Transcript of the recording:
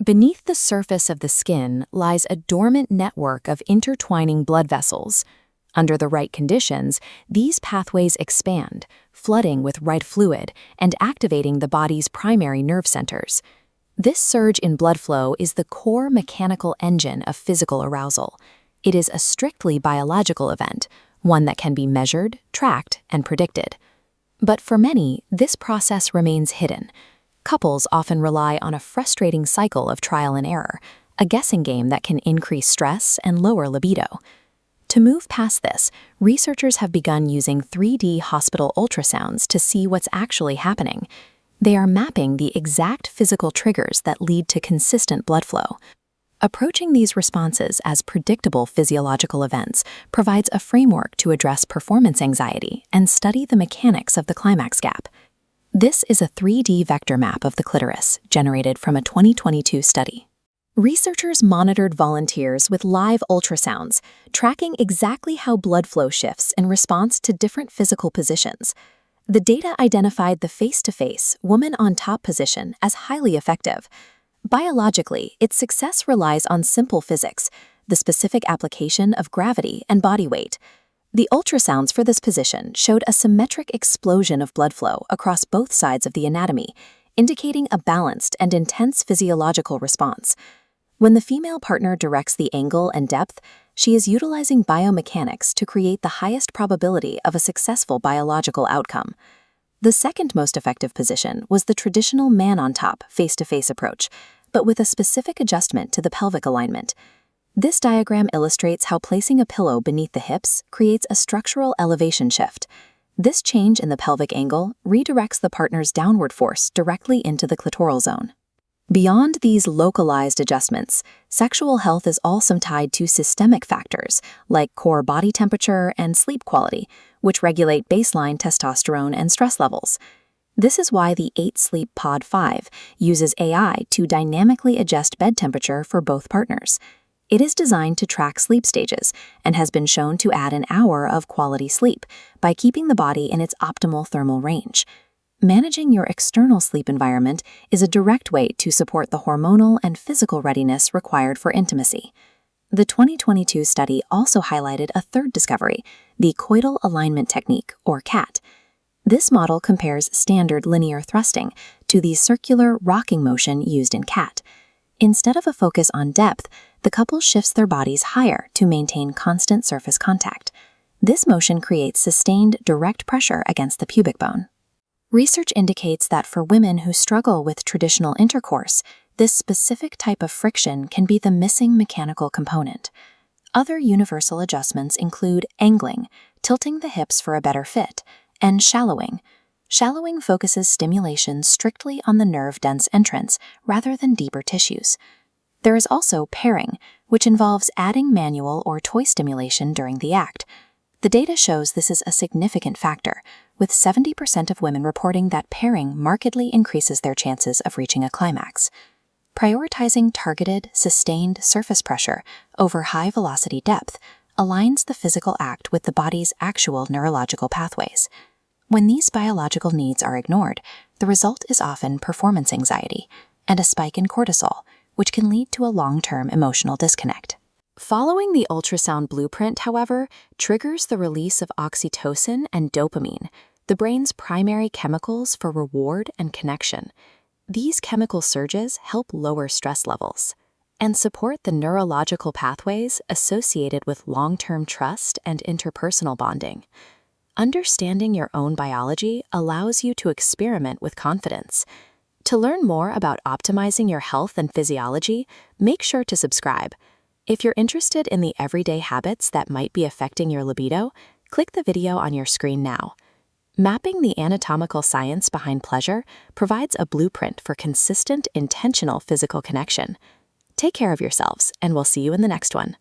Beneath the surface of the skin lies a dormant network of intertwining blood vessels. Under the right conditions, these pathways expand, flooding with red fluid and activating the body's primary nerve centers. This surge in blood flow is the core mechanical engine of physical arousal. It is a strictly biological event, one that can be measured, tracked, and predicted. But for many, this process remains hidden. Couples often rely on a frustrating cycle of trial and error, a guessing game that can increase stress and lower libido. To move past this, researchers have begun using 3D hospital ultrasounds to see what's actually happening. They are mapping the exact physical triggers that lead to consistent blood flow. Approaching these responses as predictable physiological events provides a framework to address performance anxiety and study the mechanics of the climax gap. This is a 3D vector map of the clitoris generated from a 2022 study. Researchers monitored volunteers with live ultrasounds, tracking exactly how blood flow shifts in response to different physical positions. The data identified the face-to-face, woman-on-top position as highly effective. Biologically, its success relies on simple physics, the specific application of gravity and body weight. The ultrasounds for this position showed a symmetric explosion of blood flow across both sides of the anatomy, indicating a balanced and intense physiological response. When the female partner directs the angle and depth, she is utilizing biomechanics to create the highest probability of a successful biological outcome. The second most effective position was the traditional man-on-top, face-to-face approach, but with a specific adjustment to the pelvic alignment. This diagram illustrates how placing a pillow beneath the hips creates a structural elevation shift. This change in the pelvic angle redirects the partner's downward force directly into the clitoral zone. Beyond these localized adjustments, sexual health is also tied to systemic factors like core body temperature and sleep quality, which regulate baseline testosterone and stress levels. This is why the 8 Sleep Pod 5 uses AI to dynamically adjust bed temperature for both partners. It is designed to track sleep stages and has been shown to add an hour of quality sleep by keeping the body in its optimal thermal range. Managing your external sleep environment is a direct way to support the hormonal and physical readiness required for intimacy. The 2022 study also highlighted a third discovery, the coital alignment technique, or CAT. This model compares standard linear thrusting to the circular rocking motion used in CAT. Instead of a focus on depth, the couple shifts their bodies higher to maintain constant surface contact. This motion creates sustained direct pressure against the pubic bone. Research indicates that for women who struggle with traditional intercourse, this specific type of friction can be the missing mechanical component. Other universal adjustments include angling, tilting the hips for a better fit, and shallowing. Shallowing focuses stimulation strictly on the nerve-dense entrance rather than deeper tissues. There is also pairing, which involves adding manual or toy stimulation during the act. The data shows this is a significant factor, with 70% of women reporting that pairing markedly increases their chances of reaching a climax. Prioritizing targeted, sustained surface pressure over high-velocity depth aligns the physical act with the body's actual neurological pathways. When these biological needs are ignored, the result is often performance anxiety and a spike in cortisol, which can lead to a long-term emotional disconnect. Following the ultrasound blueprint, however, triggers the release of oxytocin and dopamine, the brain's primary chemicals for reward and connection. These chemical surges help lower stress levels and support the neurological pathways associated with long-term trust and interpersonal bonding. Understanding your own biology allows you to experiment with confidence. To learn more about optimizing your health and physiology, make sure to subscribe. If you're interested in the everyday habits that might be affecting your libido, click the video on your screen now. Mapping the anatomical science behind pleasure provides a blueprint for consistent, intentional physical connection. Take care of yourselves, and we'll see you in the next one.